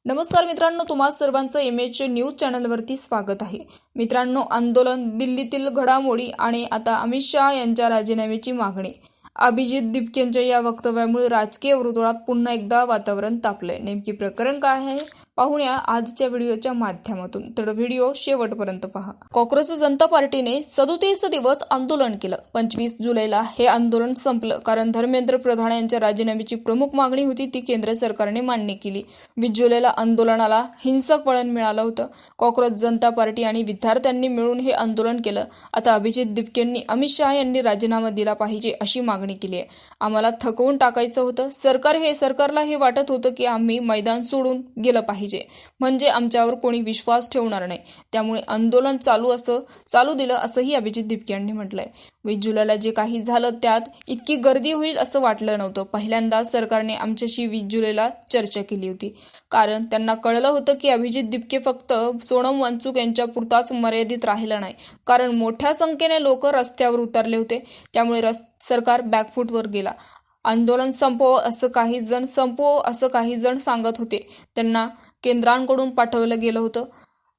नमस्कार मित्रांनो, तुम्हा सर्वांचं एमएच न्यूज चॅनलवरती स्वागत आहे। मित्रांनो, आंदोलन, दिल्लीतील घडामोडी आणि आता अमित शहा यांच्या राजीनाम्याची मागणी। अभिजित दिपकेंच्या या वक्तव्यामुळे राजकीय वर्तुळात पुन्हा एकदा वातावरण तापले। नेमकी प्रकरण काय आहे पाहूया आजच्या व्हिडिओच्या माध्यमातून, तर व्हिडिओ शेवटपर्यंत पहा। काँग्रेस जनता पार्टीने 37 दिवस आंदोलन केलं। 25 जुलैला हे आंदोलन संपलं, कारण धर्मेंद्र प्रधान यांच्या राजीनाम्याची प्रमुख मागणी होती ती केंद्र सरकारने मान्य केली। 20 जुलैला आंदोलनाला हिंसक वळण मिळालं होतं। काँग्रेस जनता पार्टी आणि विद्यार्थ्यांनी मिळून हे आंदोलन केलं। आता अभिजित दिपकेंनी अमित शहा यांनी राजीनामा दिला पाहिजे अशी मागणी केली आहे। आम्हाला थकवून टाकायचं होतं। सरकारला हे वाटत होतं की आम्ही मैदान सोडून गेलं पाहिजे, म्हणजे आमच्यावर कोणी विश्वास ठेवणार नाही, त्यामुळे आंदोलन चालू दिलं असंही अभिजित दिपके यांनी म्हटलंय। 20 जुलैला जे काही झालं त्यात इतकी गर्दी होईल असं वाटलं नव्हतं। पहिल्यांदा सरकारने आमच्याशी 20 जुलैला चर्चा केली होती, कारण त्यांना कळलं होतं की अभिजित दिपके फक्त सोनम वांगचुक यांच्या पुरताच मर्यादित राहिला नाही, कारण मोठ्या संख्येने लोक रस्त्यावर उतरले होते, त्यामुळे सरकार बॅकफूटवर गेला। आंदोलन संपव असं काही जण सांगत होते। त्यांना केंद्राकडून पाठवलं गेलं होतं।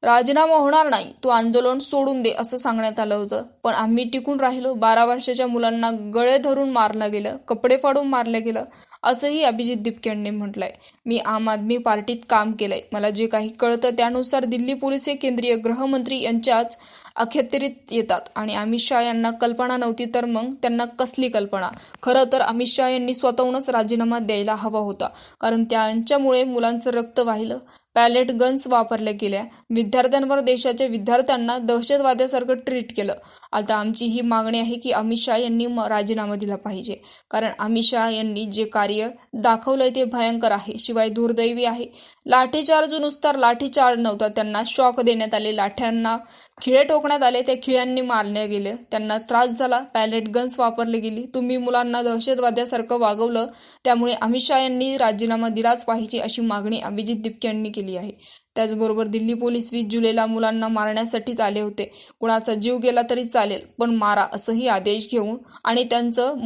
राजीनामा होणार नाही, तो आंदोलन सोडून दे असं सांगण्यात आलं होतं, पण आम्ही टिकून राहिलो। 12 वर्षाच्या मुलांना गळे धरून मारलं गेलं, कपडे फाडून मारलं गेलं असंही अभिजित दिपके यांनी म्हटलंय। मी आम आदमी पार्टीत काम केलंय, मला जे काही कळतं त्यानुसार दिल्ली पोलीस हे केंद्रीय गृहमंत्री यांच्याच अखत्यारीत येतात आणि अमित शहा यांना कल्पना नव्हती तर मग त्यांना कसली कल्पना। खरं तर अमित शहा यांनी स्वतःहूनच राजीनामा द्यायला हवा होता, कारण त्यांच्यामुळे मुलांचं रक्त वाहिलं, पॅलेट गन्स वापरल्या गेल्या, विद्यार्थ्यांवर देशाच्या विद्यार्थ्यांना दहशतवाद्यासारखं ट्रीट केलं। आता आमची ही मागणी आहे की अमित शहा यांनी राजीनामा दिला पाहिजे, कारण अमित शहा यांनी जे कार्य दाखवलंय ते भयंकर आहे, शिवाय दुर्दैवी आहे। लाठीचार्ज नुसता लाठीचार्ज नव्हता, त्यांना शॉक देण्यात आले, लाठ्यांना खिळे ठोकण्यात आले, त्या खिळ्यांनी मारले गेले, त्यांना त्रास झाला, पॅलेट गन्स वापरली गेली। तुम्ही मुलांना दहशतवाद्यासारखं वागवलं, त्यामुळे अमित शहा यांनी राजीनामा दिलाच पाहिजे अशी मागणी अभिजित दिपके यांनी केली आहे। त्याचबरोबर दिल्ली पोलीस 20 जुलैला मुलांना मारण्यासाठीच आले होते, कुणाचा जीव गेला तरी चालेल पण मारा असंही आदेश घेऊन, आणि त्यांचं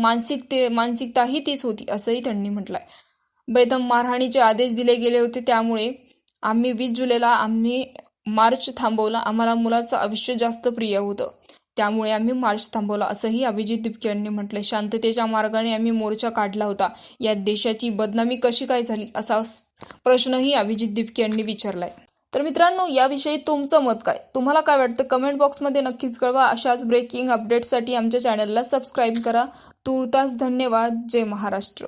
मानसिकताही तीच होती असंही त्यांनी म्हटलंय। बेदम मारहाणीचे आदेश दिले गेले होते, त्यामुळे आम्ही 20 जुलैला मार्च थांबवला। आम्हाला मुलाचं आयुष्य जास्त प्रिय होतं, त्यामुळे आम्ही मार्च थांबवला असंही अभिजित दिपके यांनी म्हटलंय। शांततेच्या मार्गाने आम्ही मोर्चा काढला होता, यात देशाची बदनामी कशी काय झाली असा प्रश्नही अभिजित दिपके यांनी विचारलाय। तर मित्रांनो, याविषयी तुमचं मत काय, तुम्हाला काय वाटतं कमेंट बॉक्समध्ये नक्कीच कळवा। अशाच ब्रेकिंग अपडेट्ससाठी आमच्या चॅनलला सबस्क्राईब करा। तूर्तास धन्यवाद। जय महाराष्ट्र।